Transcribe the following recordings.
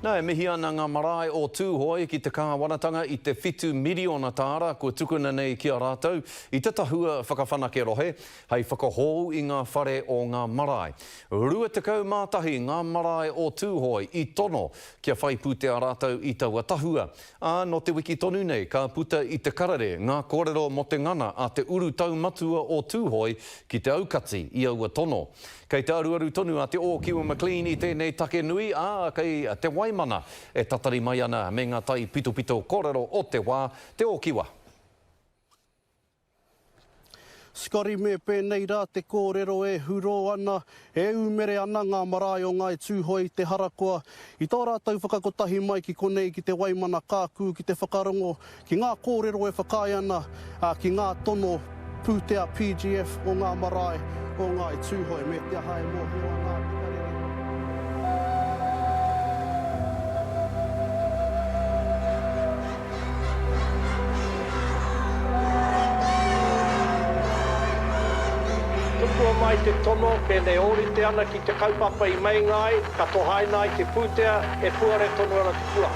Nā, e mihi ana ngā marae o tūhoi ki te kāwanatanga i te 7 miliona tāra kua tukuna nei ki a rātou i te tahua whakawhanake rohe hei whakahou i ngā whare o ngā marae. Ruatakau mātahi ngā marae o tūhoi i tono kia whai pūtea rātou i taua tahua. No te wiki tonu nei, ka puta i te karare ngā kōrero mo te ngana a te uru taumatua o tūhoi ki te aukati i aua tono. Kei te aruaru tonu a te o Kiwa McLean i tēnei take nui, kei te waimana e tatari mai ana me ngā tai pito kōrero o te wā, te o Kiwa. Skari me pēnei rā te kōrero e huro ana, e umere ana ngā marae o ngai tūhoi te harakoa. I tō rātou whakakotahi mai ki konei ki te waimana kākū ki te whakarongo, ki ngā kōrero e whakai ana, ki ngā tono pūtea PGF o ngā marae o ngai tūhoi me te hae mōhio ana. Tukua mai te tono, pēnei ōrite ana ki te kaupapa i mei ngai, ka tohaina i te pūtea, e puare tono ana te kua.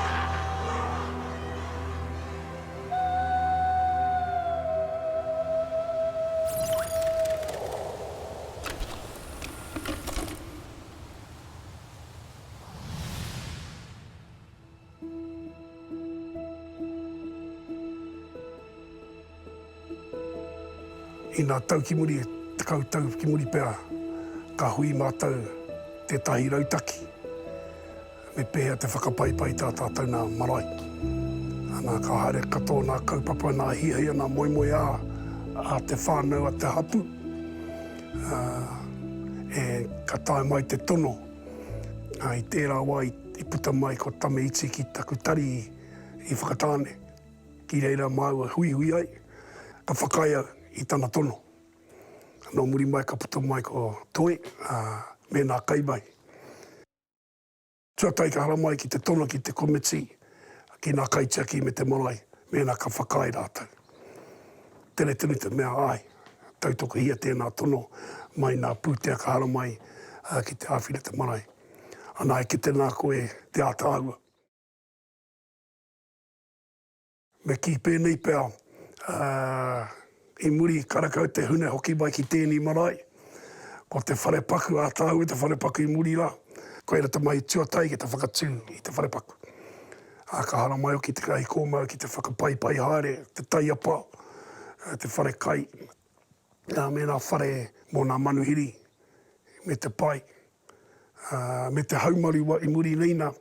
I nā tau ki muri, te kautau ki muri pēra, ka hui mātau te tahi rautaki. Me pēhea te whakapaipai tā tātou nā marae. Nā ka haere katoa nā kaupapa, nā hihia, nā moimoe a te whānau, a te hapu. E ka tae mai te tono. I tērā wā i puta mai ko tame iti ki taku tari i whakatāne. Ki reira māua hui ai, ka whakaia i tana tono. No muri mai ka puta mai ko toi, me nā kai mai. Tuatai ka hara mai ki te tono ki te komiti, ki nā kaitiaki me te marae, me nā ka whakai rātou. Tēnei tunu te mea ai, tautoko hia tēnā tono, mai nā pūtea ka hara mai ki te āwhina te marae. Ana e ki te nā koe te Tātāhoata. Me ki pēnei pēr, i muri karakau te hune hoki mai ki tēnei marae. Ko te wharepaku a tāu, te wharepaku i muri rā. Koe rata mai tuatai ki te whakatū i te wharepaku. Ka hara mai o ki te kai kōmau, ki te whakapaipai haere, te taiapa, te wharekai. Me nā whare mō nā manuhiri, me te pai. Me te haumaru i muri neina,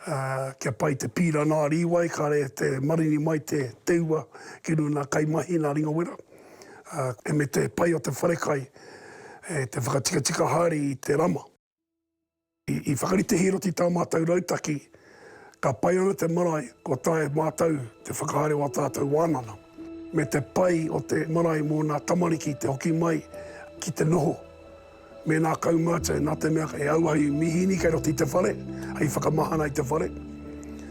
kia pai te pīra nā riwai, ka re te marini mai te teua, ki nā kaimahi nā ringa wera. E me te pai o te wharekai, te whakatika haere i te rama. I whakarite hiroti tā mātou rautaki, ka pai ana te marae, ko tae mātou te whakahaere o tātou wānana. Me te pai o te marae mō nā tamariki, te hoki mai, ki te noho. Me nā kaumata, nā te mea e auahi mihini kei roti te whare, hei whakamahana i te whare.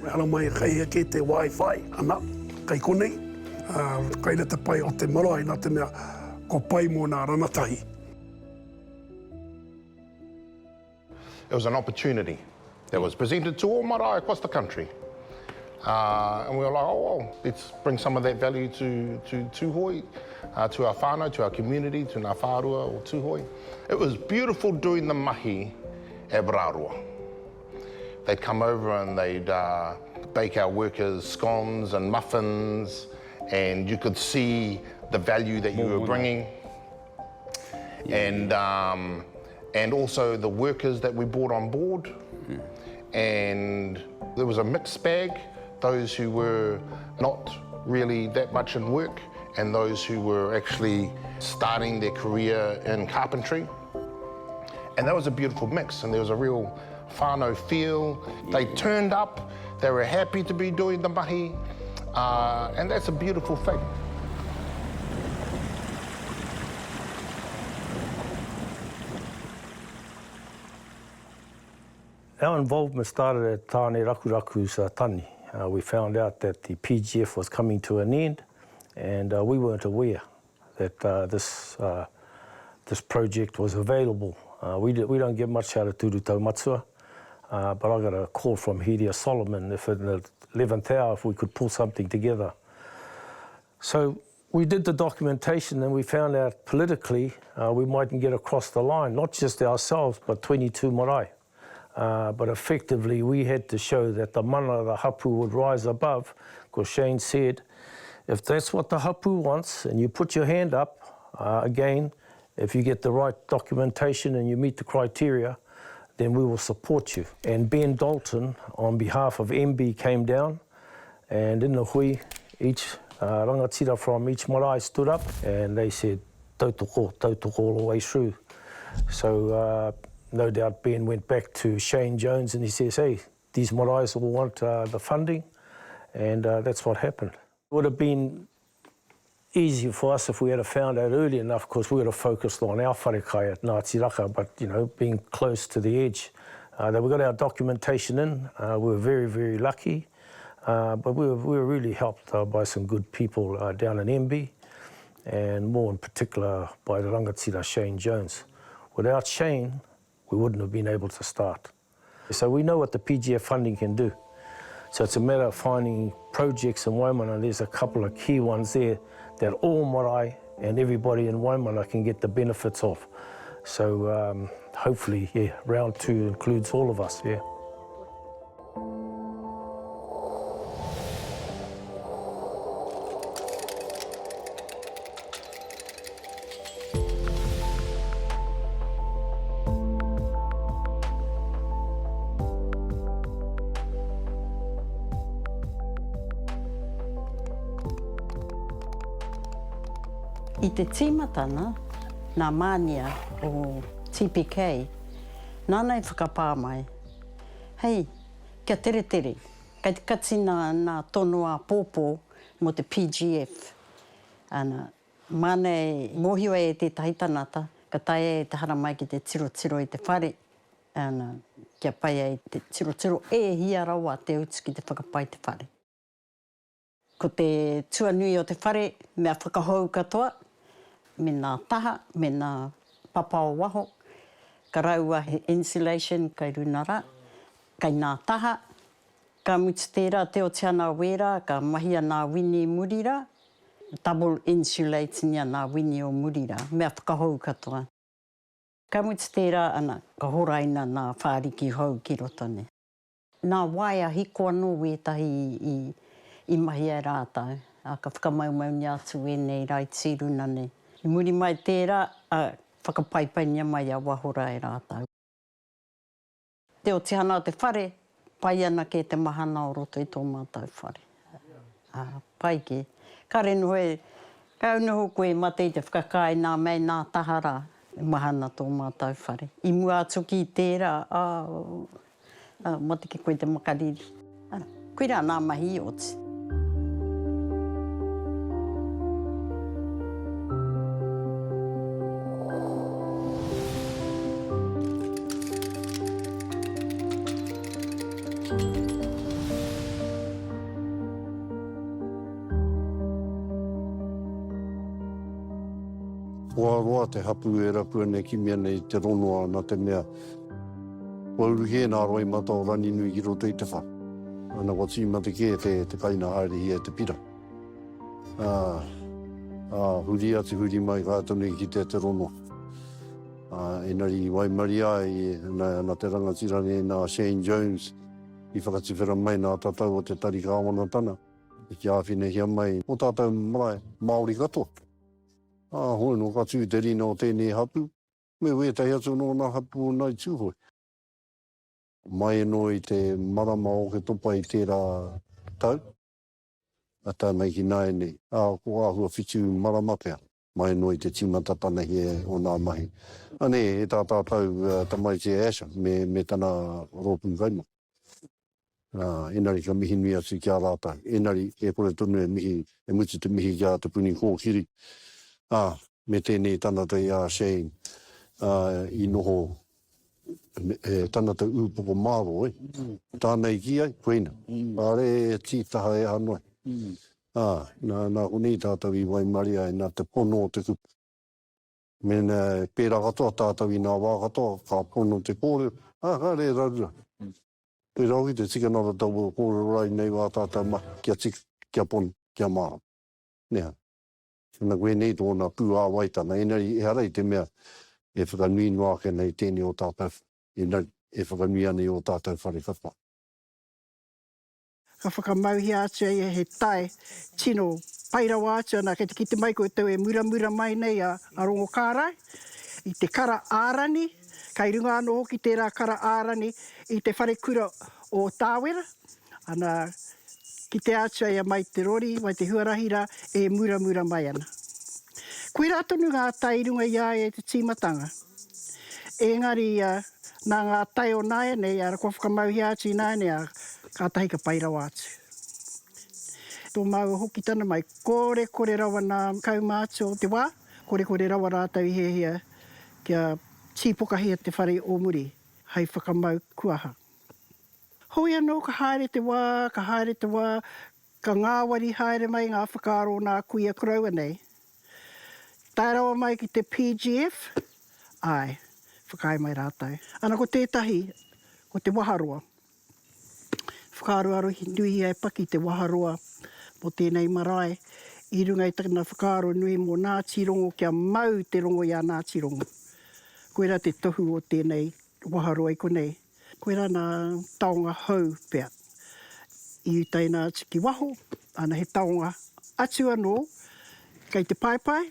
Me hala mai kei ke te Wi-Fi, ana, kei konei. Kei te pai o te marae, nā te mea, ko pai mō nā ranatahi. It was an opportunity that was presented to all marae across the country. And we were like, well, let's bring some of that value to Tūhoi, to our whānau, to our community, to ngā whārua o Tūhoi. It was beautiful doing the mahi at Rāroa. They'd come over and they'd bake our workers scones and muffins, and you could see the value that you were bringing. And also the workers that we brought on board. And there was a mixed bag, those who were not really that much in work and those who were actually starting their career in carpentry. And that was a beautiful mix, and there was a real whānau feel. They turned up, they were happy to be doing the mahi, and that's a beautiful thing. Our involvement started at Tāne Rakuraku's tani. We found out that the PGF was coming to an end, and we weren't aware. that this project was available. We don't get much out of Turu Taumatua, but I got a call from Hiria Solomon if in the 11th hour if we could pull something together. So we did the documentation and we found out politically we mightn't get across the line, not just ourselves, but 22 marae. But effectively we had to show that the mana, the hapu, would rise above, because Shane said, if that's what the hapu wants and you put your hand up, again, if you get the right documentation and you meet the criteria, then we will support you. And Ben Dalton, on behalf of MB, came down, and in the hui, each rangatira from each marae stood up, and they said, tautoko all the way through. So no doubt Ben went back to Shane Jones and he says, hey, these marae will want the funding, and that's what happened. It would have been easier for us if we had found out early enough, because we would have focused on our wharekai at Ngāti Raka, but you know, being close to the edge. That we got our documentation in, we were very, very lucky, but we were really helped by some good people down in MB, and more in particular by the rangatira Shane Jones. Without Shane, we wouldn't have been able to start. So we know what the PGF funding can do. So it's a matter of finding projects in Waimana. There's a couple of key ones there that all marae and everybody in Waimana can get the benefits of. So hopefully, yeah, round 2 includes all of us, yeah. I te tīmatana, nā mānia o TPK, nānei whakapā mai. Hei, kia tere tere, kei te katina nā tonua pōpō mo te PGF. Ana, mānei mōhio e te tahitanata, ka tae e te hara mai ki te tiro i te whare. Ana, kia pai e te tiro e hia rawa te utu ki te whakapai te whare. Ko te tuanui o te whare, mea whakahau katoa, me nā taha, me nā papao waho, ka raua he insulation kai runara, kai nā taha, ka mutu tērā te o te ana wera, ka mahia nā wini murira, double insulating nā wini o murira, mea whakahau katoa. Ka mutu tērā ana, ka horaina nā whāriki hau ki rotone. Nā waia hiko anō wētahi i mahi e rātau, ka whakamaumau ni atu e nei rai tiruna nei. I muri mai tērā, whakapaipaingia mai a wahora e rātau. Te o te hana o te whare, pai ana ke te mahana o roto i tō mātou whare. Pai ki. Ka renu hoi, ka unuho koe mate i te whakakai nā mei nā tahara, mahana tō mātou whare. I mua atu ki tērā, mate ki koe te makariri. Koe rā nā mahi o te. Roa te hapu e rapua nei ki mea nei te ronoa na te mea. Wauruhe nā roi matau rani nui ki roto i te wha. Ana wati mate ke te kaina haere hi e te pira. Huri atu huri mai kātone ki te ronoa. Enari Waimari ai na te rangatira nei nā Shane Jones i whakatiwhera mai nā tatau o te tari kāwana tana. I ki āwhine hia mai o tātou marae Māori katoa. Hoi no ka tū te rina o tēnei hapu, me wētai atu no nā hapu o nai tūhoi. Mai no i te marama o ke topa i tērā tau, a tā mai ki nai nei, ko āhua whitu marama pēr, mai no i te timatatana hi o nā mahi. Ane, e tā tātau tamai te asha, me tana rōpū kaima. Enari ka mihi nui atu ki a rātau, enari e kore tonu e mihi, e mutu te mihi ki a te puni kōkiri. Me tēnei tanata i a Shane, i noho tanata ūpoko māro, Tānei ki ai, koina. Are e tītaha e anoi. Nā kuni tātou I Waimaria nā te pono o te kupu. Mena pērā katoa tātou I nā wā katoa, ka pono te kōrero. Ka re rarura. Te rauhi te tika nara tau kōrero rai nei wā tātou ma, kia tika, kia pono, kia maa. Nea. Nā koe nei tōna pū āwaitana. Enari, harai te mea, e whakanui noa ke nei tēne o tātou. Enari, e whakanui ane o tātou whare whapa. Ka whakamauhi atu e he tae tino pairawa atu ana kei te kite mai koe tau e muramura mai nei a rongo kārai. I te kara ārani, kai runga anō hoki tērā kara ārani I te whare kura o tāwera. Ana ki te atu e mai te rori, mai te huarahira e muramura mai ana. Koe rā tonu ngā tai runga ia e te tīmatanga. Engari nā ngā tai o nāia nei, ara kua whakamauhi atu I nāia nei, ka tahi ka pairawa atu. Tō mau hoki tana mai, kore rawa nā kauma atu o te wā, kore rawa rātau I hehia kia tīpokahia te whare o muri, hei whakamau kuaha. Hoi anō ka haere te wā, ka ngāwari haere mai ngā whakaaro nā kuia kuraua nei. Tārawa mai ki te PGF, ai, whakai mai rātau. Ana ko tētahi, ko te waharoa. Whakaaro nui ai paki te waharoa mo tēnei marae. I runga I tāna whakaaro nui mo Ngāti rongo kia mau te rongo I a Ngāti rongo. Koe rā te tohu o tēnei waharoa I konei. Koe rā nā taonga hau pia. I utai nā tiki waho, ana he taonga atu anō, kei te paipai,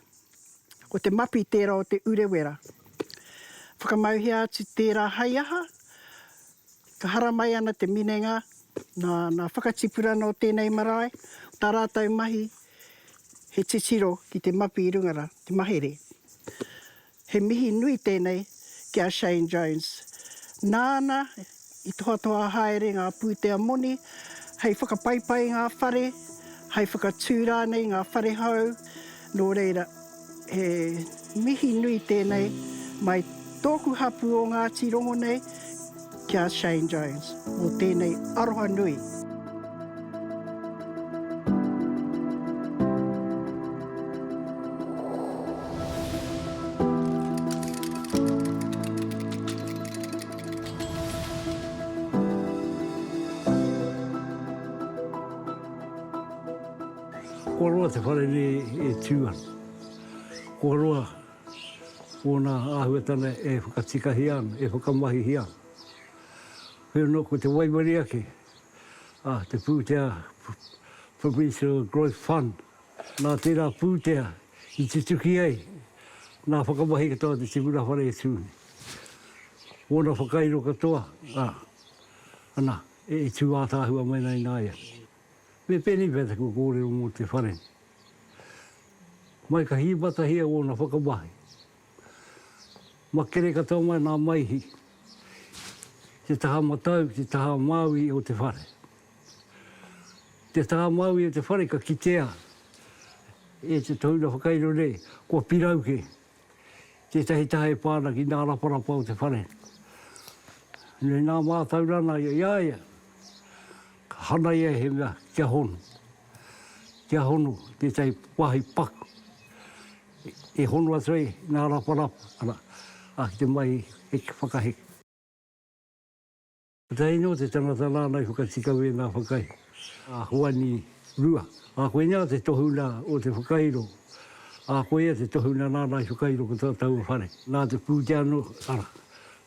ko te mapi tērā o te urewera. Whakamauhi atu tērā haiaha, ka hara mai ana te minenga, nā whakatipurana o tēnei marae, tā rātau mahi, he titiro ki te mapi I rungara, te mahere. He mihi nui tēnei ki a Shane Jones. Nāna, I tohatoa haere ngā pūtea moni, hei whakapaipai ngā whare, hei whakatūrā nei ngā whare hau, nō reira, he mihi nui tēnei mai tōku hapu o Ngāti rongo nei, kia Shane Jones, o tēnei aroha nui. Ko roa te whare ni e tūan. Ko roa o nā āhuatana e whakatikahi ana, e whakamahi ana. Heo no ko te Waimaria ke, te pūtea Provincial Growth Fund. Nā tērā pūtea I te tuki ei, nā whakamahi katoa te timura whare e tūni. Ona whakairo katoa, ana, e tū ātāhua mai nei nāia. Me pēni pēta ko kōrero mō te whare. Mai ka hibata hia o na whakamahi. Makere katoa mai nā maihi. Te taha matau, te taha maui o te whare. Te taha maui o te whare ka kitea. E te tauna whakairo nei, kua pirauke. Te tahi tahe pāna ki nā raparapa o te whare. Nei nā mātaurana ia. Ka hana ia he mea, kia honu. Kia honu, te tahi wahi paku. E honu atrei nā raparapa. Ana, ki te mai e whakaheke. Tā ino te tangata nānai whakatikau e nā whakai. Huani rua. Koe nā te tohuna o te whakairo. Koe ia te tohuna nānai whakairo ko tātou whare. Nā te pūteano,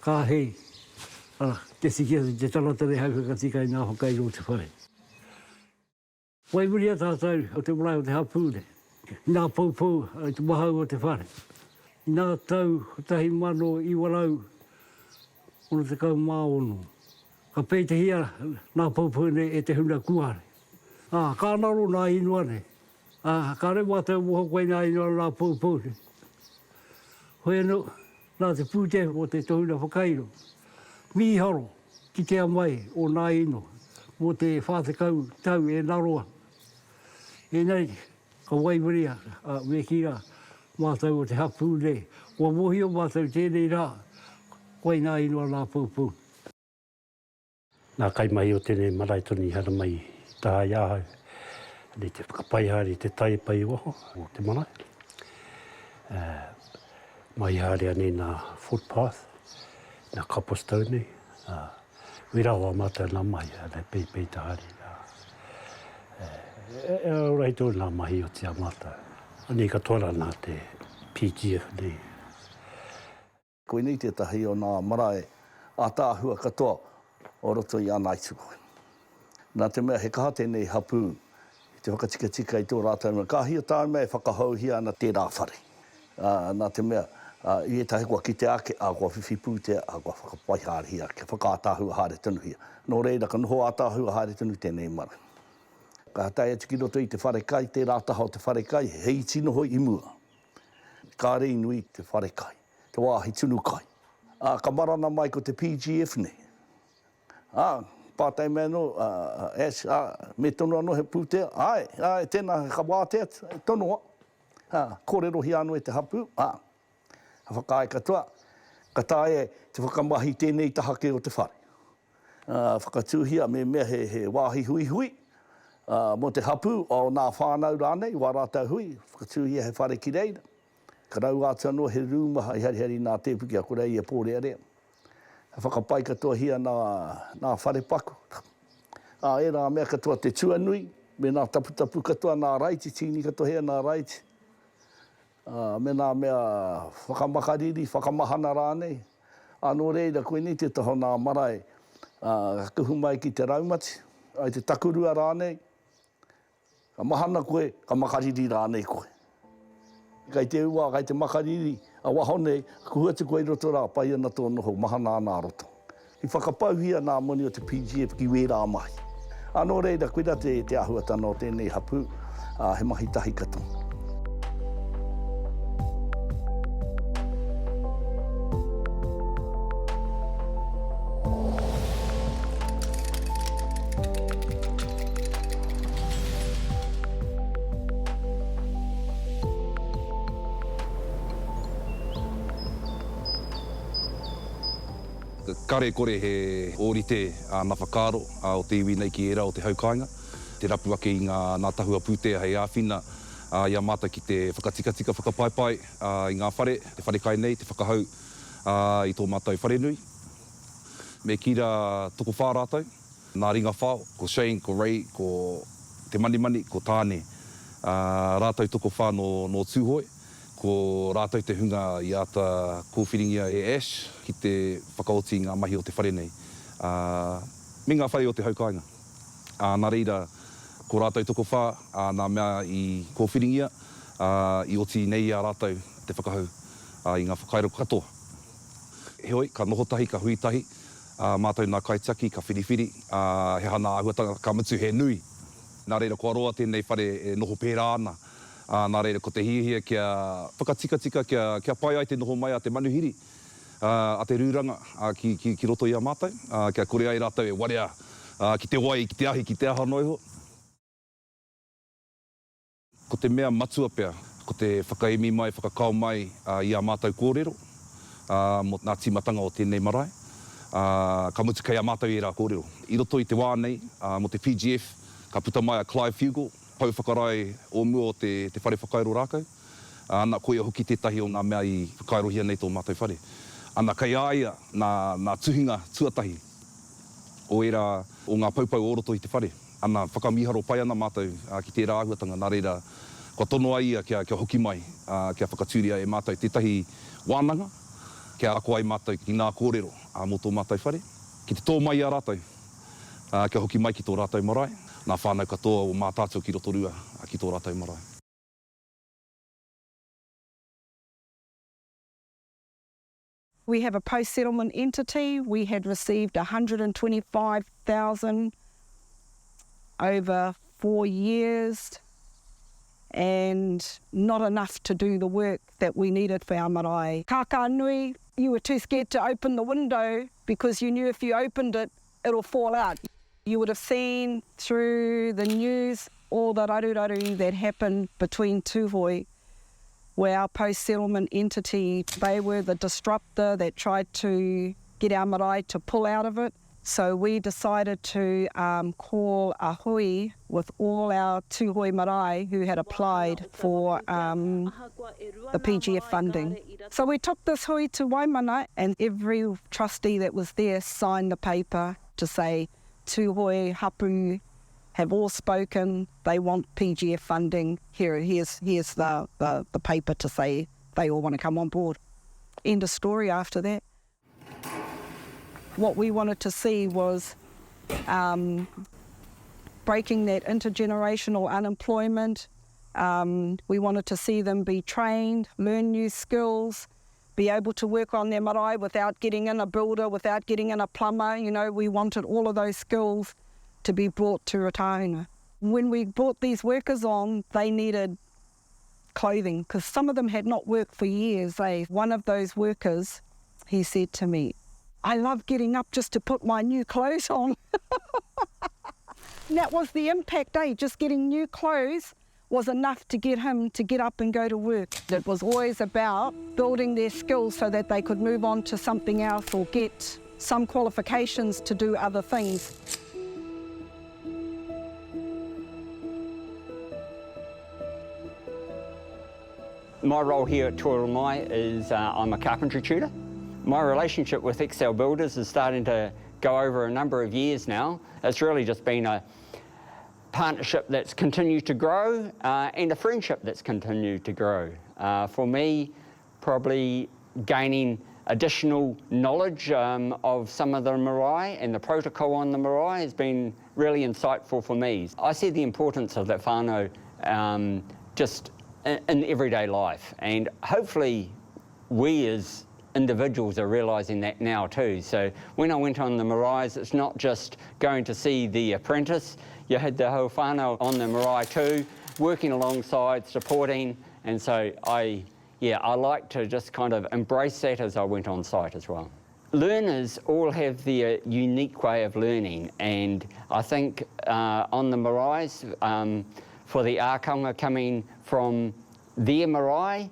kā hei. Te sikia te tangata re hau whakatikai nā whakairo o te whare. Waimuria tātou o te marae o te hapūne. Nā paupau o te mahau o te whare. Nā tau tahi mano I warau o te kau māono. Ka pei te hia nā paupune e te huna kuare. Ka naro nā inuane. Ka re mātou moho koe nā inuane nā paupune. Hoi anō, nā te pūte o te tohuna whakairo. Miharo ki te amai o nā ino. Mo te whātekau tau e Rāroa. E nei, ka Waimaria, Wekira, mātou o te hapune. Kua mohi o mātou tēnei rā, koe nā inua nā paupune. Nā kai mai o tēnei marae toni hara mai tā iahau. Ni te whakapaihari te taipai waho o te marae. Mai haere ane nā footpath, nā copperstone. Wirawa mata nā mai, nā pei tahari. Rei tō nā mahi o te amata. Ani katoara nā te PGF nei. Koe ni te tahi o nā marae ātāhua katoa o roto i ana aituko. Nā te mea he kaha tēnei hapu i te whakatika i tō rātou. Ka hia tā mea e whakahauhia ana tērā whare. Nā te mea i e tahi kua ki te ake, a kua whiwhipūtea, a kua whakapaihārihia, ke whakātāhua haere tunuhia. Nō reira, ka noho ātāhua haere tunu tēnei mara. Ka hatai atu ki roto i te wharekai, te rātaha o te wharekai, hei tino hoi i mua. Ka rei nui te wharekai, te wāhi tunu kai. Ka marana mai ko te PGF nei. Pātai mea no, me tono anō he pūtea, tēnā ka wātea, tonoa. Kōrero hi anō e te hapu, whakae katoa, ka tae te whakamahi tēnei tahake o te whare. Whakatūhia me mea he wāhi hui, mo te hapu o nā whānau rānei, wā rātau hui, whakatūhia he whare ki reira. Ka rau atu anō he rūmaha i hari nā tepuki a kore i e pōre area. Whakapai katoa hia nā whare paku. E rā mea katoa te tuanui, me nā tapu katoa nā raiti, tini katoa hea nā raiti. Me nā mea whakamakariri, whakamahana rānei. Anō reira, koe ni te taho nā marae, kuhu mai ki te raumati, ai te takurua rānei. Ka mahana koe, ka makariri rānei koe. Kai te ua, kai te makariri, a wahone, kuhua te koe rotorā, pai ana tō noho, mahana ana roto. I whakapauhia nā moni o te PGF ki wērā mahi. Anō reira, koe te ahuatana o tēnei hapu, he mahi tahi katoa. Kare kore he ōrite nā whakaro o te iwi nei ki era o te haukainga. Te rapu ake i ngā tahua pūtea hei āwhina ia mata ki te whakatikatika whakapaipai i ngā whare, te wharekai nei, te whakahau i tō mātou wharenui. Me kira toko whā rātou, nā ringa whao, ko Shane, ko Ray, ko te mani, ko tāne. Rātou toko whā no tūhoi. Ko rātou te hunga i ata kōwhiringia e Ash ki te whakaoti ngā mahi o te whare nei. Me ngā whare o te haukainga. Nā reira, ko rātou toko whā, nā mea i kōwhiringia, i oti nei a rātou te whakahau i ngā whakairo katoa. He hoi, ka noho tahi, ka hui tahi, mātou nā kaitiaki, ka whiriwhiri, he hana ahuatanga ka mutu he nui. Nā reira, ko aroa tēnei whare e noho pērā ana. Nā reira, ko te hiahia kia whakatika, kia pai ai te noho mai a te manuhiri, a te rūranga ki roto i a mātou, kia kore ai rātou e warea ki te wai, ki te ahi, ki te aha noiho. Ko te mea matua pea, ko te whakaemi mai, whakakau mai i a mātou kōrero, mo nā tīmatanga o tēnei marae, ka mutu kei a mātou i rā kōrero. I roto i te wā nei, mo te PGF, ka puta mai a Clive Fugel, pau whakarai o mua o te whare whakairo rākau. Ana koe hoki tētahi o ngā mea i whakairohia nei tō mātou whare. Ana kai āia nā tuhinga tuatahi o era o ngā paupau o roto i te whare. Ana whakamiharo pai ana mātou ki tērā ahuatanga. Nā reira, kua tono ai ia kia hoki mai, kia whakatūria e mātou tētahi wānanga, kia ako ai mātou ki ngā kōrero mō tō mātou whare. Ki te tō mai a rātou, kia hoki mai ki tō rātou marae. Nā whānau katoa o Mātaatua ki Rotorua ki tō rātou marae. We have a post-settlement entity. We had received $125,000 over 4 years and not enough to do the work that we needed for our marae. Kākānui, you were too scared to open the window because you knew if you opened it, it'll fall out. You would have seen through the news all the raruraru that happened between Tūhoi, where our post-settlement entity, they were the disruptor that tried to get our marae to pull out of it. So we decided to call a hui with all our tūhoi marae who had applied for the PGF funding. So we took this hui to Waimana, and every trustee that was there signed the paper to say tūhoi hapu have all spoken, they want PGF funding. Here's the paper to say they all want to come on board. End of story after that. What we wanted to see was breaking that intergenerational unemployment. We wanted to see them be trained, learn new skills, be able to work on their marae without getting in a builder, without getting in a plumber. You know, we wanted all of those skills to be brought to Ruatahuna. When we brought these workers on, they needed clothing because some of them had not worked for years. One of those workers, he said to me, I love getting up just to put my new clothes on. And that was the impact, just getting new clothes was enough to get him to get up and go to work. It was always about building their skills so that they could move on to something else or get some qualifications to do other things. My role here at Rotorua Marae is I'm a carpentry tutor. My relationship with Excel Builders is starting to go over a number of years now. It's really just been a partnership that's continued to grow and a friendship that's continued to grow. For me, probably gaining additional knowledge of some of the marae and the protocol on the marae has been really insightful for me. I see the importance of that whānau just in everyday life, and hopefully we as individuals are realising that now too. So when I went on the maraes, it's not just going to see the apprentice, you had the whole whānau on the marae too, working alongside, supporting, and so I like to just kind of embrace that as I went on site as well. Learners all have their unique way of learning, and I think on the maraes, for the ākonga coming from their marae,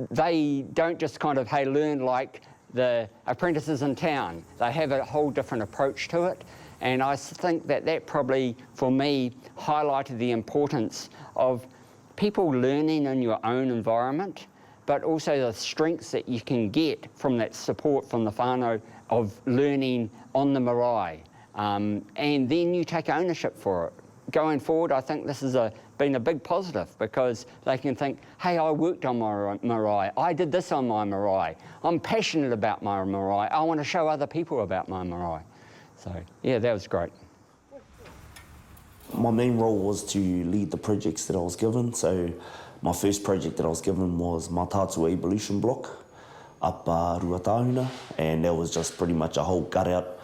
they don't just kind of, hey, learn like the apprentices in town. They have a whole different approach to it. And I think that that probably, for me, highlighted the importance of people learning in your own environment, but also the strengths that you can get from that support from the whānau of learning on the marae. And then you take ownership for it. Going forward, I think this has been a big positive because they can think, hey, I worked on my marae, I did this on my marae, I'm passionate about my marae, I want to show other people about my marae. So, yeah, that was great. My main role was to lead the projects that I was given. So my first project that I was given was Mātaatua Evolution Block up Ruatahuna, and that was just pretty much a whole gut out,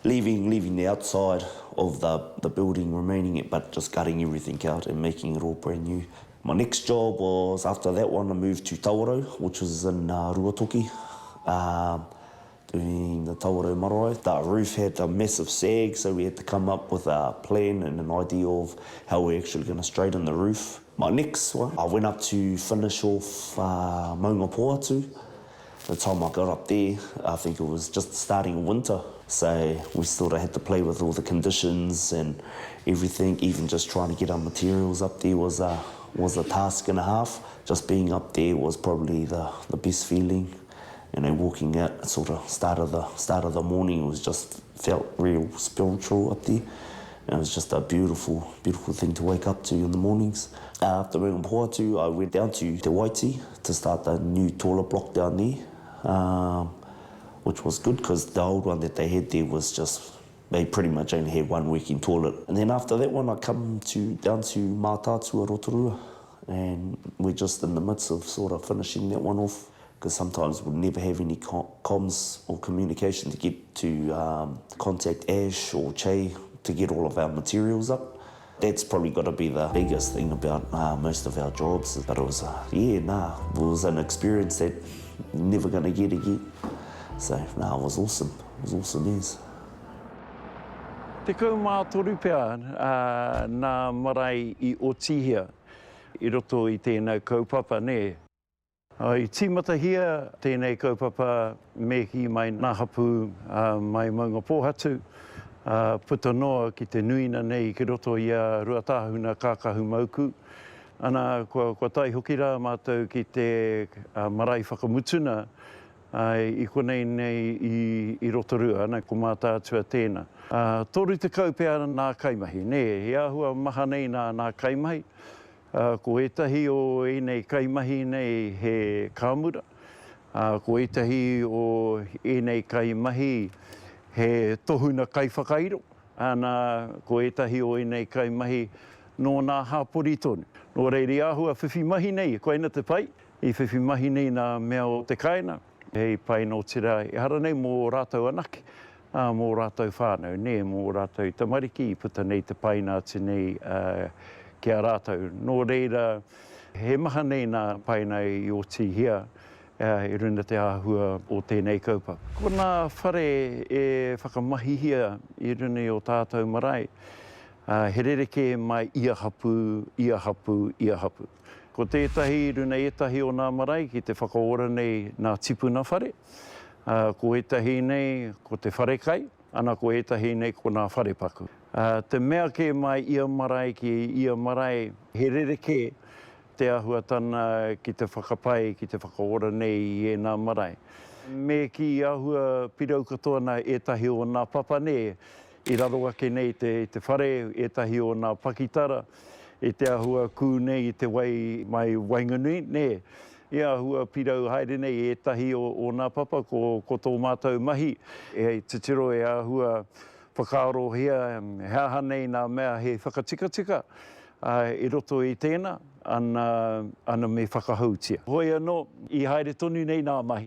leaving the outside of the building, remaining it, but just gutting everything out and making it all brand new. My next job was, after that one, I moved to Tauarau, which was in Ruatoki, doing the Tauarau Marae. The roof had a massive sag, so we had to come up with a plan and an idea of how we're actually going to straighten the roof. My next one, I went up to finish off Maunga Poatu. By the time I got up there, I think it was just starting of winter. So we sort of had to play with all the conditions and everything. Even just trying to get our materials up there was a task and a half. Just being up there was probably the best feeling. You know, walking out sort of start of the morning was just felt real spiritual up there. And it was just a beautiful thing to wake up to in the mornings. After Maunga Poatu, I went down to Te Waiti to start the new toilet block down there, which was good because the old one that they had there was just, they pretty much only had one working toilet. And then after that one, I come down to Mātaatua, Rotorua, and we're just in the midst of sort of finishing that one off, because sometimes we'd never have any comms or communication to get to contact Ash or Che to get all of our materials up. That's probably got to be the biggest thing about most of our jobs. But it was, it was an experience that you're never going to get again. So, it was awesome. It was awesome, yes. Te kaumātoru pea nā marae I o tihia, I roto I tēnau kaupapa, ne? I tīmata hia tēnei kaupapa me ki mai ngā hapu mai maunga pōhatu. Puta noa ki te nuina nei ki roto i a Ruatahuna kākahu mauku. Ana kua tai hoki rā mātou ki te marae whakamutuna I konei nei I Rotorua, ana ko Mātaatua tēnā. Toru te kaupea nā kaimahi, ne, he ahua maha nei nā kaimahi. Ko etahi o enei kaimahi nei he kāmura. Ko etahi o enei kaimahi he tohuna kaiwhakairo. Ana ko etahi o enei kaimahi no nā hāpori tonu. Nō reiri ahua whiwhi mahi nei, koe ina te pai. I whiwhi mahi nei nā mea o te kaina. Hei pai no tira, I hara nei mō rātou anake. Mō rātou whānau, ne, mō rātou tamariki. I puta nei te pai nā te nei kia rātou. Nō reira, he maha nei nā paina I o tihia I runa te āhua o tēnei kaupapa. Ko nā whare e whakamahihia I runa o tātou marae, he rereke mai ia hapu, ia hapu, ia hapu. Ko tētahi runa etahi o nā marae ki te whakaora nei nā tipuna whare. Ko etahi nei ko te whare kai, ana ko etahi nei ko nā whare paku. Te mea ke mai ia marae ki ia marae, he rereke te ahuatana ki te whakapai, ki te whakaora nei I nā marae. Me ki ahua pirau katoa nā etahi o nā papa ne, I raro ake nei te whare, etahi o nā pakitara, e te ahua kū nei I te wai mai wainganui, ne. Ia ahua pirau haere nei etahi o nā papa ko tō mātou mahi. E titiro e ahua whakaorohia, hea nei nā mea he whakatika-tika. I roto I tēnā, ana me whakahautia. Hoi anō, I haere tonu nei nā mahi.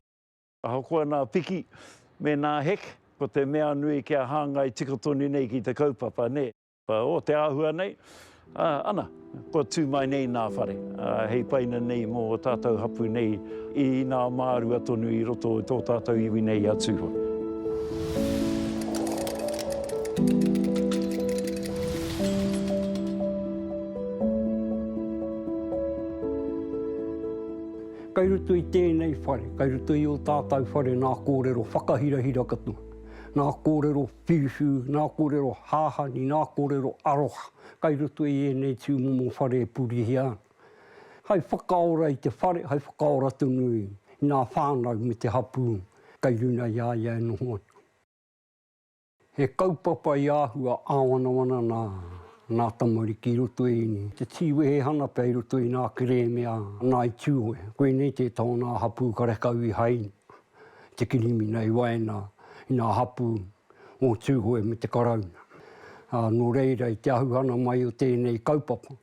Ahakoa nā piki me nā hek, ko te mea nui kia hāngai tika tonu nei ki te kaupapa, ne. O te āhua nei, ana, ko tū mai nei nā whare. Hei paina nei mō tātou hapu nei I nā mārua tonu I roto o tō tātou iwi nei atuhua. Kai rutu I tēnei whare, kai rutu I o tātou whare nā kōrero whakahirahira katoa. Nā kōrero whiwhiu, nā kōrero hāhani, nā kōrero aroha. Kai rutu I enei tūmomo whare e purihi ana. Hei whakaora I te whare, hei whakaora tonu I nā whānau me te hapu, kai runa ia e noho. He kaupapa I āhua āwanawana nā tamariki I roto I ni. Te tīwehe hana pia I roto I nā keremea, nā I tūhoe. Koe nei te tau nā hapu karekau I haini. Te kirimi nei waena I nā hapu o tūhoe me te karauna. Nō reira I te ahuhana mai o tēnei kaupapa.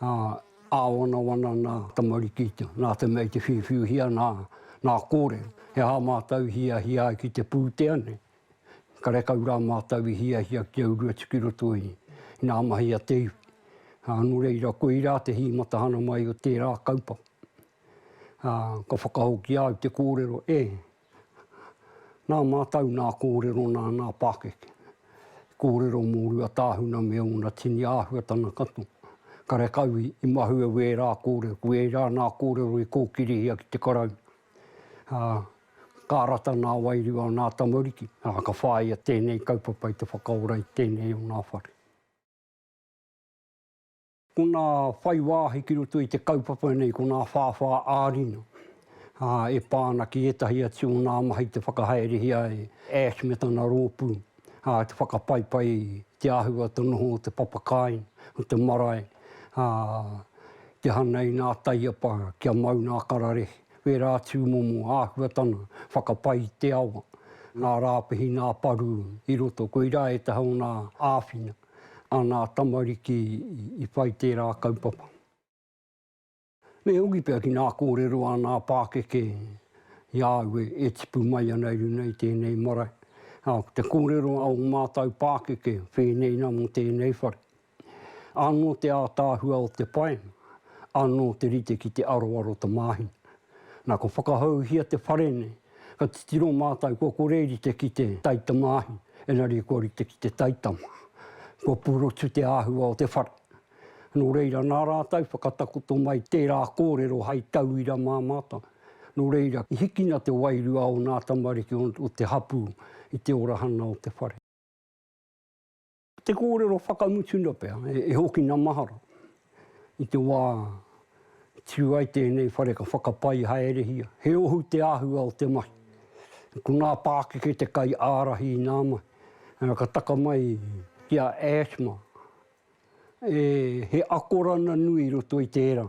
Āwanawana nā tamariki nā te mei te whiwhiu hia nā kōre. He hā mātau hia ki te pūtea nei. Karekau rā mātau I hia ki au Ruatoki roto I nā mahi a te iwi. Nō reira, ko I rā te hi matahana mai o tērā kaupapa. Ka whakahoki au te kōrero nā mātau nā kōrero nā Pākeke. Kōrero mō Ruatahuna me o nā tini āhuatana katoa. Karekau I mahua we rā kōrero, we rā nā kōrero I kōkirihia ki te karau. Ka rata nā wairua nā tamariki. Ka whāia tēnei kaupapa I te whakaora I tēnei o nā whare. Ko nā whai wāhi ki roto I te kaupapa nei, ko nā whāwhā ārina. E pāna ki etahi atu o nā mahi te whakahaerehia ash me tana rōpū. Te whakapaipai te āhua te noho o te papakain, o te marae. Te hanei nā taiapa kia mau nā kararehe. We rā tūmomo āhuatana, whakapai te awa. Nā rāpehi nā paru I roto, ko I rā e te hau nā āwhina. Nā tamariki I whai tērā kaupapa. Me hoki pia ki nā kōrero a nā Pākeke I āue e tipu mai anei runa I tēnei marae. Te kōrero a o mātau Pākeke, whenei nā mo tēnei whare. Anō te ātāhua o te pai, anō te rite ki te aroaro ta māhina. Nā ko whakahauhia te whare nei, ka titiro mātau ko rerite ki te taita māhina, e nari ko rite ki te taitama. Ko purotu te āhua o te whare. No reira, nā rātau whakatakoto mai tērā kōrero hei tauira māmata. No reira, I hikina te wairua o nā tamariki o te hapu I te orahana o te whare. Te kōrero whakamutuna pēr, e hoki nā mahara. I te wā, tiu ai tēnei whare ka whakapai haerehia. He ohu te āhua o te mai. Ko nā Pākeke te kai ārahi I nā mai. Ka taka mai kia asthma. He akorana nui roto I tērā.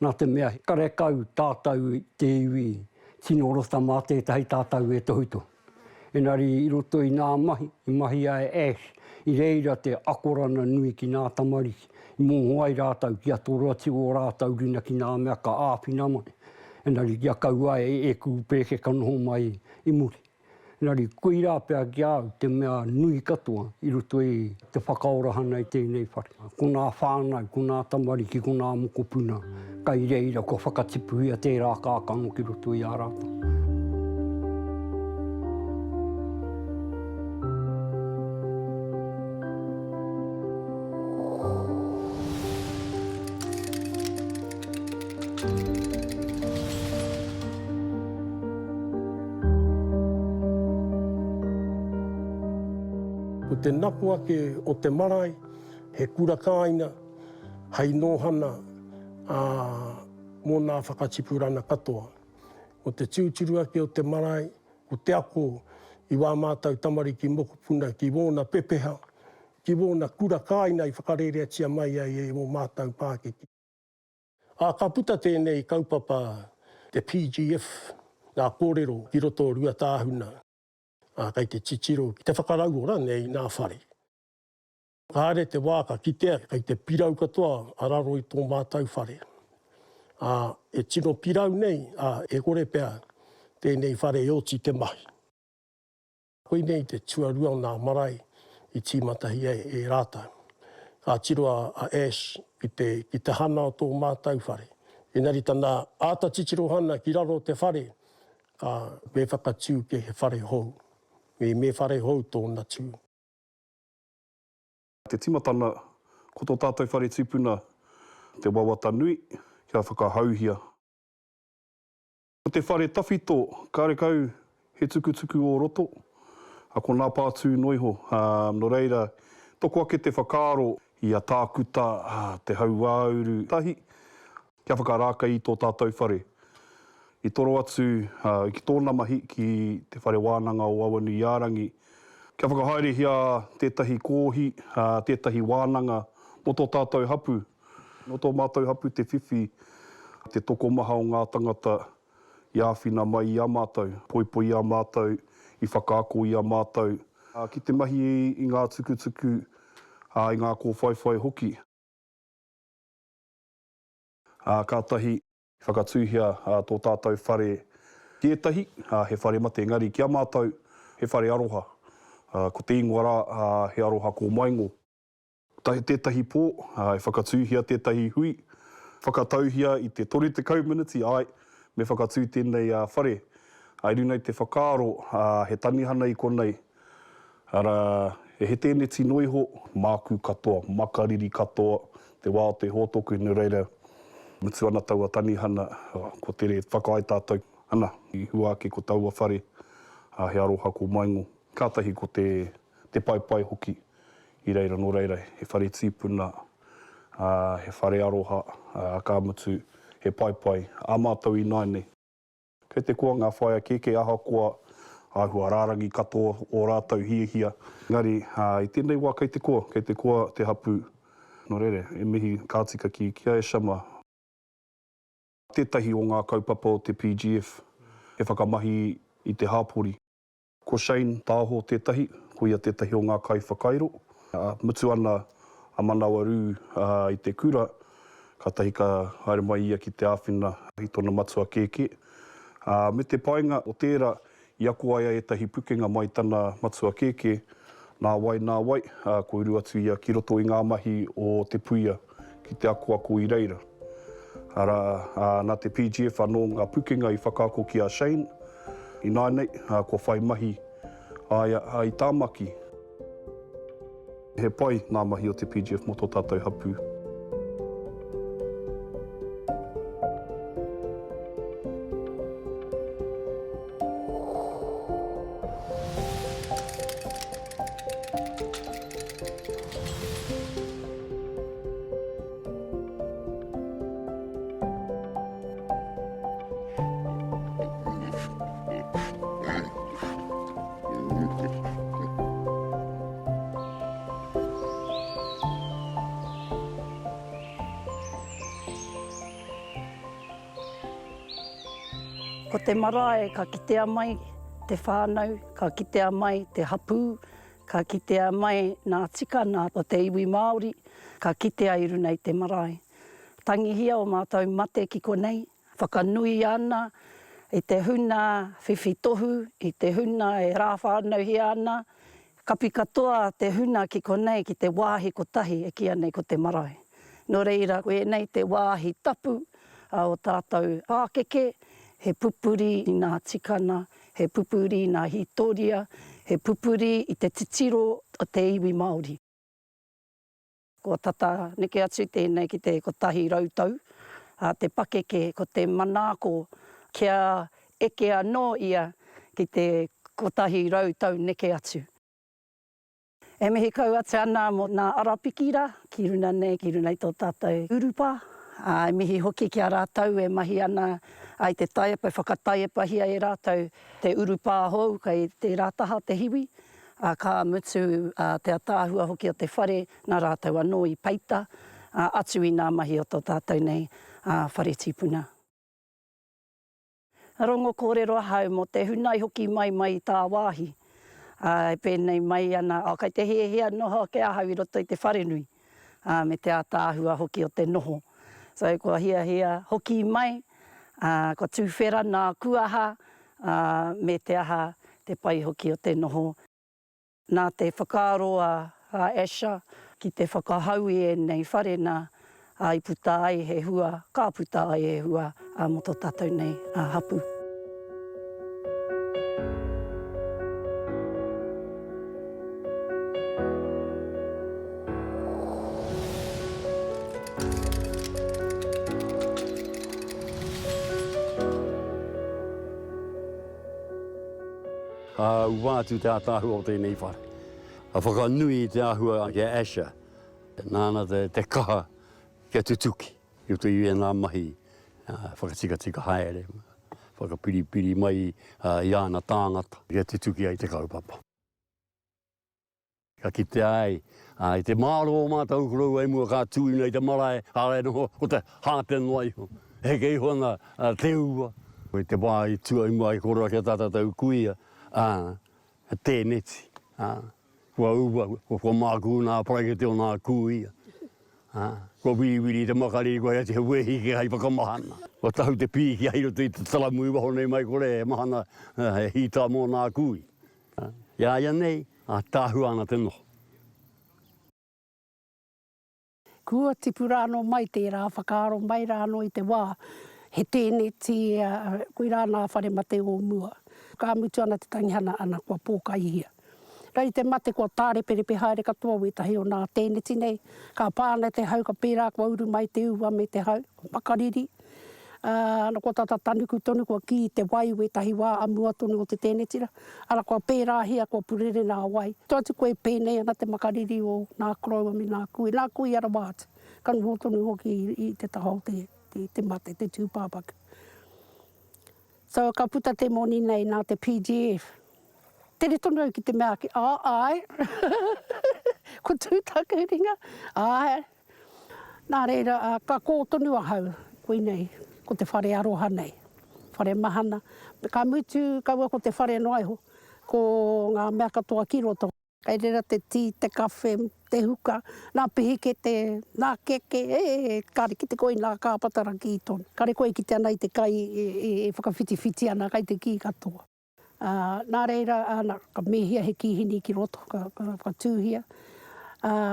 Nā te mea, karekau tātou te iwi, tino rota mā tētahi tātou e tohuto. Engari I roto I nā mahi, I mahi ai ash, I reira te akorana nui ki nā tamariki. I mōhoai rātau kia tōrua tiu o rātau rina ki nā mea ka āwhina mai. Engari kia kaua e kūpeke ka noho mai I muri. Engari kui rā pēr ki au te mea nui katoa I roto I te whakaorahana I tēnei whare. Ko nā whānau, ko nā tamariki, ko nā mokopuna. Kai reira ko whakatipuhia tērā kākano ki roto I ā rātau. Ko te napuake o te marae, he kura kāina, hei nōhana mō nā whakatipurana katoa. O te tiutiruake o te marae, ko te ako I wā mātau tamariki mokopuna ki wōna pepeha, ki wōna kura kāina I whakarerea tia mai ai e mō mātau Pākeke. Ka puta tēnei kaupapa te PGF, ngā kōrero ki roto Ruatahuna. Kai te titiro, ki te whakarauora nei nā whare. Kāre te wāka kitea, kai te pirau katoa, araro I tō mātau whare. E tino pirau nei, e kore pēr tēnei whare e oti te mahi. Koe nei te tuarua o nā marae I tīmatahi e rātau. Ka tiro a ash ki te hana o tō mātau whare. Engari tana āta titiro hana ki raro te whare, me whakatiu ke he whare hou. Me whare hou tōna tū. Te timatana, ko tō tātou whare tūpuna, te wawata nui, kia whakahauhia. Ko te whare tawhito, kārekau, he tukutuku o roto, ko nā pātū noiho. No reira, toko ake te whakaaro I a tākuta, te hauāuru tahi, kia whakarāka I tō tātou whare. I toro atu ki tōna mahi ki te whare wānanga o Uwhiārae. Kia whakahaerehia tētahi kōhi, tētahi wānanga mo tō tātou hapu. No tō mātou hapu te whiwhi, te tokomaha o ngā tangata I āwhina mai I a mātou, poipoi I a mātou, I whakaako I a mātou. Ki te mahi I ngā tukutuku, I ngā kōwhaiwhai hoki. Kātahi, whakatūhia tō tātou whare kietahi, he whare mate ngari ki a mātou, he whare aroha. Ko te ingoara, he aroha ko maingo. Tētahi pō, he whakatūhia tētahi hui, whakatauhia I te 30 miniti, me whakatū tēnei whare. I runei te whakaaro, he tanihana I konei. Ara, he tēnei tinoiho, māku katoa, makariri katoa, te wā o te hōtoku ni reira. Mutu ana taua tanihana, ko tere whakaai tātou. Ana, I huake ko taua whare, he aroha ko maingo. Kātahi ko te paipai hoki I reira no reira. He whare tīpuna, he whare aroha, ka mutu, he paipai, a mātou I naine. Kei te kua ngā whaia keke aha kua, āhua rārangi katoa o rātau hiehia. Ngari, I tēnei wā kei te kua te hapu. No reire, e mihi kātika ki kia e shama. Tētahi o ngā kaupapa o te PGF, e whakamahi I te hāpori. Ko Shane tāho tētahi, ko ia tētahi o ngā kai whakairo. Mutu ana a manawa rū I te kura, ka tahi ka haere mai ia ki te āwhina I tōna matua keke. Me te painga o tērā, I ako ai e tahi pukenga mai tana matua keke, nā wai, ko uru atu ia ki roto I ngā mahi o te puia ki te ako I reira. Ara, nā te PGF anō ngā pukenga I whakaako ki a Shane, I nānei, ko whai mahi ai tāmaki. He pai ngā mahi o te PGF mo tō tātou hapu. Ko te marae, ka kitea mai te whānau, ka kitea mai te hapū, ka kitea mai nā tikana o te iwi Māori, ka kitea i runei te marae. Tangihia o mātou mate ki konei, whakanui ana, i te huna whiwhi tohu, i te huna e rā whānau hi ana, kapi katoa te huna ki konei ki te wāhi kotahi e kia nei ko te marae. Nō reira, koe nei te wāhi tapu o tātou ākeke, he pupuri i nā tikana, he pupuri i nā hitoria, he pupuri i te titiro o te iwi Māori. Ko tata neke atu tēnei ki te kotahi rautau, te pakeke ko te manako kia eke anō ia ki te kotahi rautau neke atu. E mihi kau atu ana mo nā arapikira, ki runa nei, ki runa i tō tātou urupa. E mihi hoki ki a rātau e mahi ana ai te taiepa, whakataiepahia e rātau te urupa hou, kai te rātaha, te hiwi. Ka mutu te atāhua hoki o te whare, nā rātau anō i peita, atu i nā mahi o tō tātou nei whare tīpuna. Rongo kōrero hau mo te hunai hoki mai i tā wāhi. Pēnei mai ana, kai te hea noho ke ahau i roto i te wharenui, me te atāhua hoki o te noho. So kua hia hoki mai, ko tūwhera nā kuaha, me te aha te pai hoki o te noho. Nā te whakaaroa Asha, ki te whakahaui e nei whare nā i puta ai he hua, ka puta ai he hua mo tō tātou nei hapu. Wātu te ātāhua o tēnei whare. Whakanui te āhua ki Asha. Nāna te kaha kia tutuki. I utu i nā mahi whakatika haere. Whakapiripiri mai i ana tāngata. Kia tutuki ai te kaupapa. Ka kite ai. I te māro o mātou kurau ai mua kā tūi nei te marae. Ārai noho o te hātenu ai ho. Heke i hona te ua. Ko te wā i tua i mua i koroa kia tātātou kuia. Tēneti. Kua ua, kua māku nā praikete o nā kuia. Kua wiriwiri te makariri kua te wehi ke hai whakamahana. Kua tahu te pīki hai roto i te talamui waho nei mai kore e mahana he hita mō nā kui. Ia nei, tāhu ana te noho. Kua tipu rāno mai tērā, whakaaro mai rāno i te wā. He tēneti, koe rāna whare mate o mua. Ka mutu ana te tangihana ana kua pōkai hia. Rai te mate kua tāreperepe haere katoa wetahi o nā tēneti nei. Ka pāna te hau ka pērā kua uru mai te ua me te hau, makariri. Ana kua tata tanuku tonu kua ki te wai wetahi wā amua tonu o te tēnetira. Ana kua pērā hia kua purere nā wai. Tuatu koe pēnei ana te makariri o nā koroa me nā kui. Nā kui ara wāt. Kanu ho tonu hoki i te taho te mate, te tūpāpaka. So ka puta te moni nei nā te PGF. Tere tonu au ki te mea ki, ai. Ko tūtaka ringa, ai. Nā reira, ka kō tonu a hau, koe nei, ko te whare aroha nei. Whare mahana. Ka mutu, kaua ko te whare noiho, ko ngā mea katoa ki roto. Kai rera te tī, te kawhe, te huka, nā pihike te, nā keke, kare ki te koe nā kāpatara ki tonu. Kare koe ki te ana i te kai e whakawhiti ana kai te ki katoa. Nā reira, ka mehia he kihini ki roto, ka tūhia.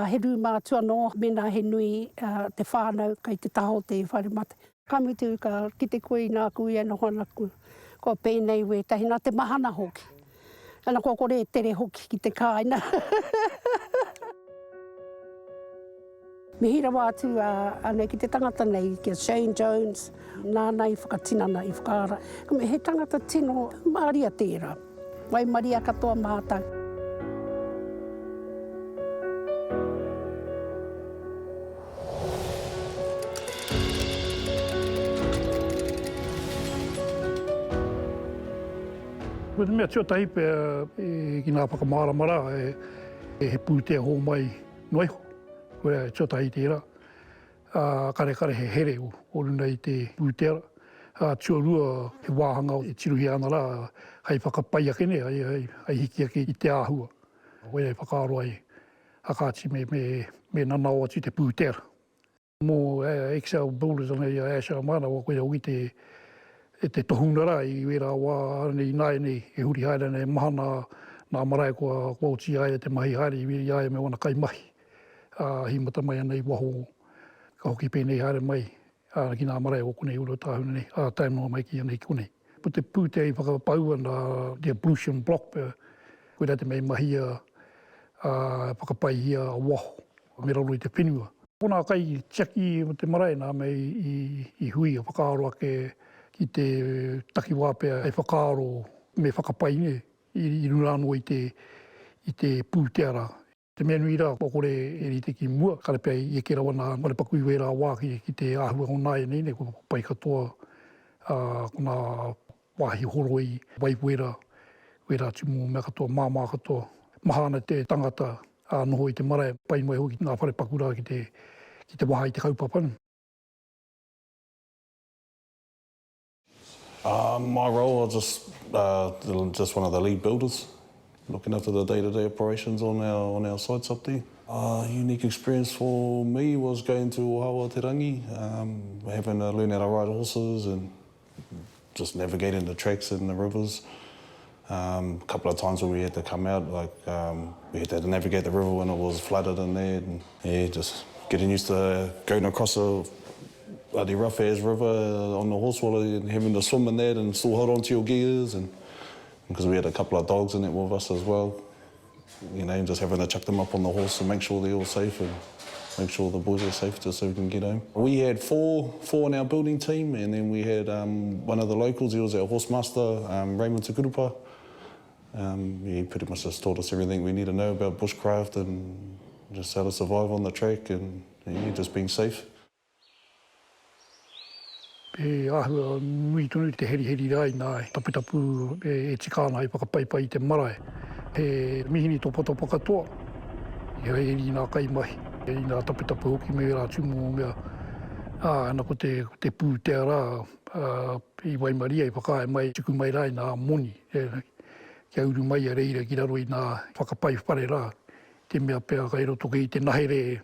He rū mātua no, mena he nui te whānau, kai te taho te whare mate. Ka mutu, ki te koe nā kui e noho naku, ko pēnei wetahi, nā te mahana hoki. Ana kua kore tere hoki ki te kāina. Me hira wātu anei ki te tangata nei, ki a Shane Jones, nānei whakatinana i whakaara. Me he tangata tino, Māria tērā, wai Maria katoa mātau. Ko te mea tiotahi pe ki ngā whakamāramara he pūtea hō mai noiho. Ko rea tiotahi tērā. Kare he here o runa i te pūtea. Tuarua he wāhanga e tiruhi ana rā, hei whakapai ake ne, hei hiki ake I te āhua. Hoi hei whakaaro ai, hakāti me nanao atu te pūtera. Mō Excel Builders ana I Āio Mana, wa koe au I te tohuna rā, I wera wā nei nai nei, e huri haere nei mahana nā marae kua uti Āio te mahi haere, I weri Āio me wana kai mahi. Hi mata mai ana I waho, ka hoki pēnei haere mai, ki nā marae o konei Ruatahuna nei, tae noa mai ki ana I konei. Po te pūte I whakapau ana, the ablution block, koe rā te mei mahia, whakapai hia waho, me raro I te whenua. Pona kai tiaki mo te marae nā mei I hui a whakaaro ake ki te takiwā pēr hei whakaaro me whakapai ne I rurano I te pūteara. Te mea nui rā, kore e rite ki mua, kare pēr I eke rawa nā mare paku I wera wā ki te āhua o nāia nei, ko pai katoa ko nā wāhi horo I wai wera tumu mea katoa, māmā katoa. Mahana te tangata noho I te marae, pai mai hoki ngā whare paku rā ki te waha I te kaupapanu. My role was just one of the lead builders, looking after the day-to-day operations on our sites up there. Unique experience for me was going to Uwhiārae te rangi, having to learn how to ride horses and just navigating the tracks and the rivers. A couple of times when we had to come out, we had to navigate the river when it was flooded in there, and just getting used to going across a bloody rough as river on the horse water and having to swim in that and still hold on to your gears, and because we had a couple of dogs in it with us as well, and just having to chuck them up on the horse and make sure they're all safe and make sure the boys are safe just so we can get home. We had four in our building team, and then we had one of the locals, he was our horse master, Raymond Tukurupa. He pretty much just taught us everything we need to know about bushcraft and just how to survive on the track and just being safe. E āhua nui tonu te heri rai nā taputapu e tikāna I whakapaipai I te marae. He mihini topa katoa. I heri nā kai mahi. I nā taputapu hoki me rā tumu o mea. Ana ko te pūtea rā I Waimaria I whakae mai tuku mai rai nā moni. Kia uru mai a reira ki raro I nā whakapai whare rā. Te mea pēr kai Rotoki I te nahere.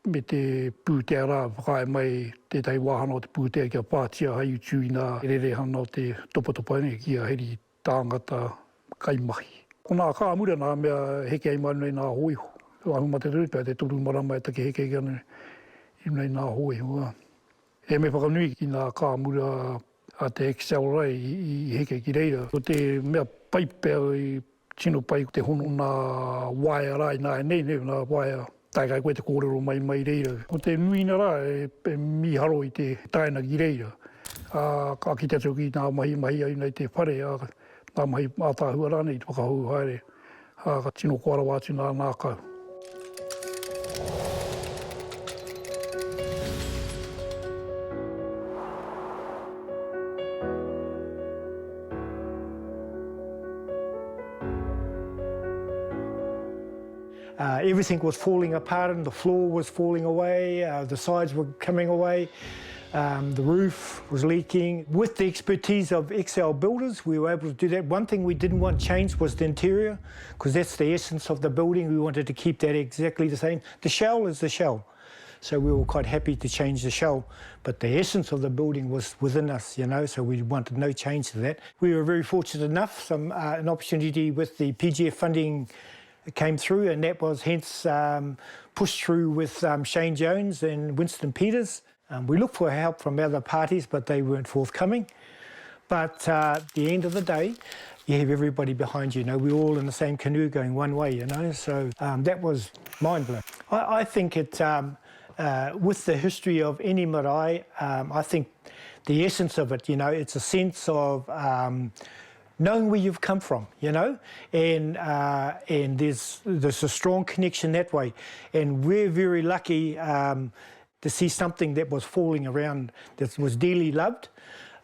Me te pūtea rā, whakae mai tētai wāhana o te pūtea kia pātia hai utu I nā rere hana o te topa ne kia heri tāngata kaimahi. Ko nā kāmura nā mea heke ai manu nei nā hoiho. Ahuma te rupa te toru marama e take heke anu I nei nā hoiho. E me whakanui ki nā kāmura a te Excel rai I heke ki reira. Ko te mea paipea I tino pai te hono nā waia rai nā nei nā waia. Tai kai koe te kōrero mai reira. Ko te nuina rā e miharo I te taina ki reira. Ka ki te ki nā mahi au nei te whare, nā mahi Mātātua rā nei te whakahau haere. Ka tino koara wātu nā kau. Everything was falling apart and the floor was falling away, the sides were coming away, the roof was leaking. With the expertise of XL Builders, we were able to do that. One thing we didn't want changed was the interior, because that's the essence of the building. We wanted to keep that exactly the same. The shell is the shell. So we were quite happy to change the shell, but the essence of the building was within us, so we wanted no change to that. We were very fortunate enough, an opportunity with the PGF funding came through, and that was hence pushed through with Shane Jones and Winston Peters. We looked for help from other parties, but they weren't forthcoming. But at the end of the day, you have everybody behind you. We're all in the same canoe going one way, so that was mind-blowing. I think it, with the history of any marae, I think the essence of it, it's a sense of knowing where you've come from, and there's a strong connection that way. And we're very lucky to see something that was falling around that was dearly loved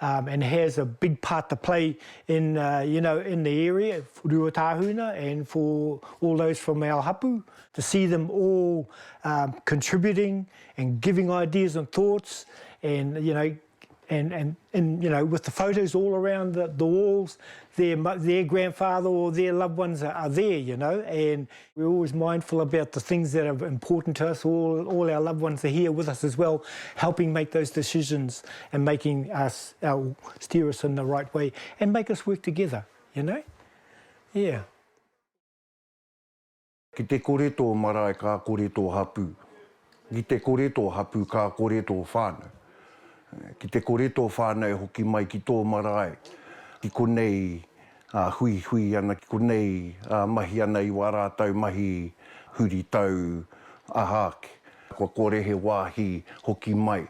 and has a big part to play in, in the area, for Ruatahuna and for all those from our hapu, to see them all contributing and giving ideas and thoughts and, And you know, with the photos all around the walls, their grandfather or their loved ones are there, you know, and we're always mindful about the things that are important to us. All our loved ones are here with us as well, helping make those decisions and making us, steer us in the right way and make us work together, you know? Yeah. Ki te kore tō marae ka kore tō hapu. Ki te kore tō hapu ka kore tō whānau. Ki te kore tō whānau hoki mai ki tō marae. Ki konei hui ana, ki konei mahi ana I wā rātau mahi huri tau ahake. Ko kore he wāhi hoki mai.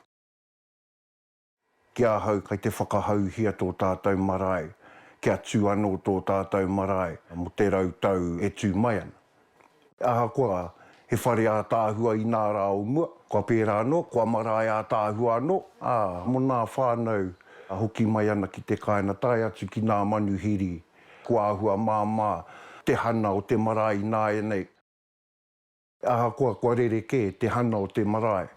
Kia hau kai te whakahau hia tō tātou marae. Kia tū anō tō tātou marae. Mo te rautau e tū mai ana. Ahakoa, he whare a tāhua I nā rā o mua. Kua pērā anō, kua marae a tāhua anō. Mo nā whānau hoki mai ana ki te kaina tai atu ki nā manuhiri. Kua ahua māmā, te hana o te marae I nā e nei. Ahakoa, kua rereke, te hana o te marae.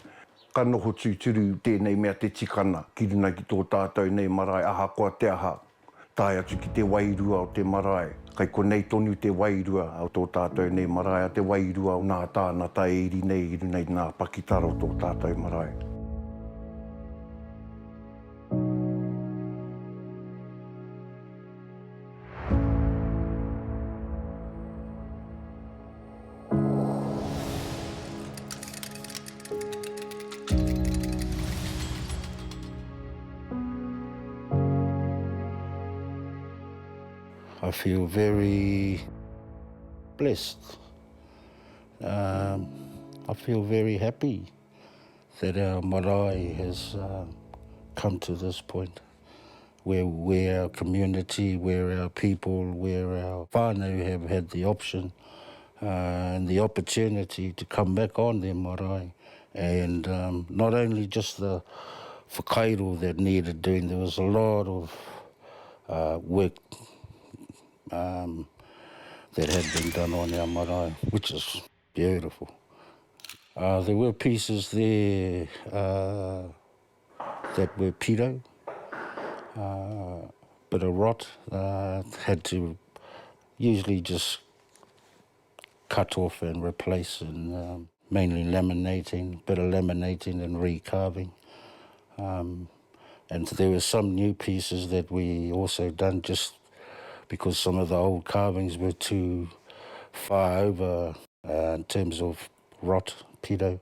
Ka noho tūturu tēnei mea te tikana. Ki runa ki tō tātou nei marae. Ahakoa te aha. Tai atu ki te wairua o te marae. Kai konei tonu te wairua o tō tātou nei marae, te wairua o nā tāna tai iri nei I runa I nā pakitaro o tō tātou marae. I feel very blessed. I feel very happy that our marae has come to this point where our community, where our people, where our whānau have had the option and the opportunity to come back on their marae. And not only just the whakairo that needed doing, there was a lot of work that had been done on our marae, which is beautiful. There were pieces there that were pito, bit of rot, had to usually just cut off and replace, and mainly laminating, bit of laminating and recarving. And there were some new pieces that we also done just because some of the old carvings were too far over in terms of rot, pito.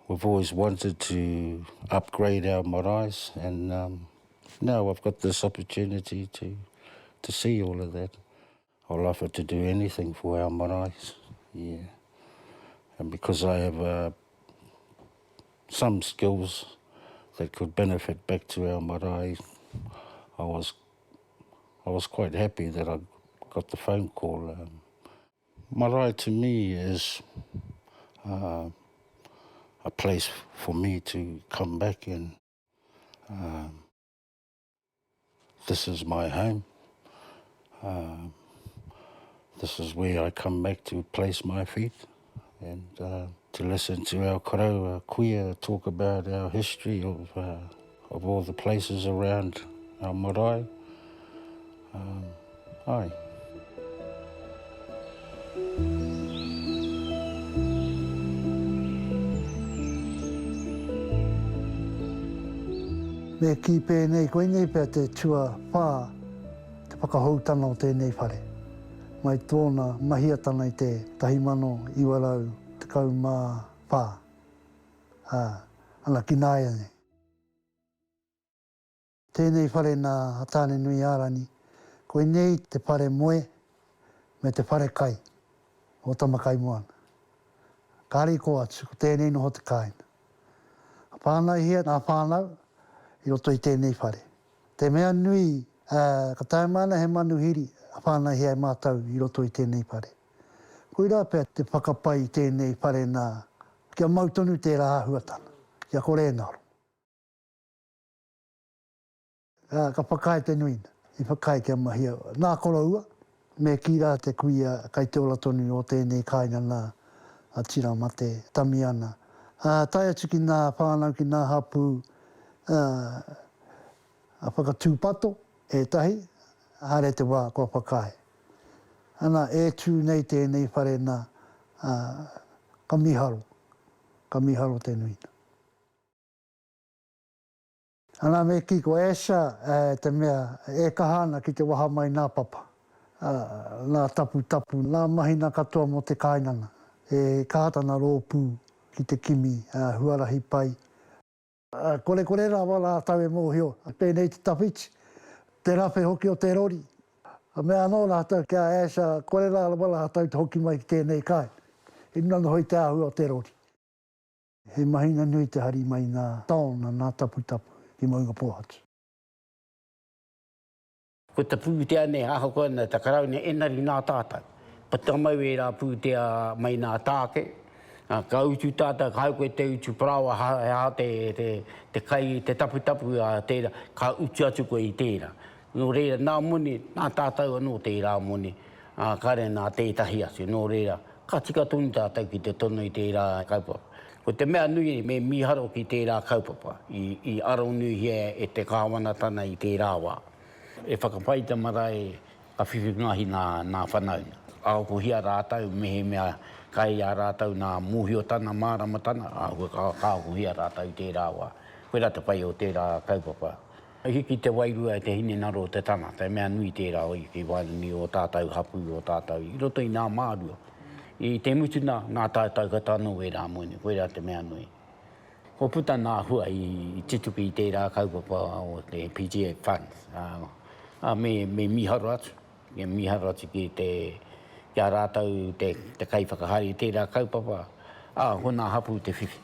We've always wanted to upgrade our maraes, and now I've got this opportunity to see all of that. I'll offer to do anything for our maraes, yeah. And because I have some skills that could benefit back to our marae, I was quite happy that I got the phone call. Marae to me is a place for me to come back in. This is my home. This is where I come back to place my feet and to listen to our korau queer talk about our history of all the places around our marae. Aye. Me ki pēnei koe nei pēr te tua pā, te whakahoutana o tēnei whare. Mai tōna mahiatana I te 1994 ana ki nāia nei. Tēnei whare nā hatāne nui ārani, koe nei te whare moe me te whare kai o tamakai moana. Kāri ko atu, ko tēnei noho te kāina. Pānau hia nā whānau, I roto I tēnei whare. Te mea nui, ka taimana he manuhiri, a whānau hea mātau I roto I tēnei whare. Koe rā pēr te whakapai I tēnei whare nā, kia mautonu tērā āhuatana, kia kore naro. Ka whakai te nuina, I whakai kia mahia. Nā koroua, me ki rā te kuia kai te ola tonu o tēnei kāina nā tira mate tamiana. Tai atu ki nā whānau ki nā hapu, a whakatūpato, e tahi, hare te wā kua whakae. Ana e tū nei tēnei whare nā ka miharo te nuina. Ana me ki ko esha te mea e kahana ki te waha mai nā papa. Nā tapu, nā mahina katoa mo te kainanga. E kātana rōpū ki te kimi, huarahi pai. Kore rā wala tau e mōhio. Pēnei te tapiti, te rape hoki o te rori. Mea anō rā tau kia esha, kore rā wala tau te hoki mai ki tēnei kai. E nana hoi te ahua o te rori. He mahina nui te hari mai nā taona, nā tapu, ki maunga pōhatu. Ko te pūtea ne aho koe na te karau ne enari nā tātou. Pa te mau e rā pūtea mai nā tāke. Ka utu tātou, ka hau koe te utu parawa te kai, te tapu tērā, ka utu atu koe I tērā. Nō reira, nā moni, nā tātou anō tērā moni, kare nā tētahi atu. Nō reira, ka tika tonu tātou ki te tono I tērā kaupapa. Ko te mea nui me miharo ki tērā kaupapa, I aro nui hea e te kāwanatana I tērā wā. E whakapaita marae ka whiwhi ngahi nā whanau. Āokuhia rātau mehe mea kai a rātau nā mūhiotana, māramatana, ka āokuhia rātau tērā wā. Koe rā te pai o tērā kaupapa. Hiki te wairua te hine naro te tana, te mea nui tērā oi ki wairuni o tātou hapu o tātou. I roto I nā mārua. I te mutuna nā tātou ka tano e rā moene, koe rā te mea nui. Ko puta nā hua I tituki I tērā kaupapa o te PGF funds. Me miharo atu. Me miharo atu ki kia rātau te kai whakahari tērā kaupapa. Hona hapu te whiwhi.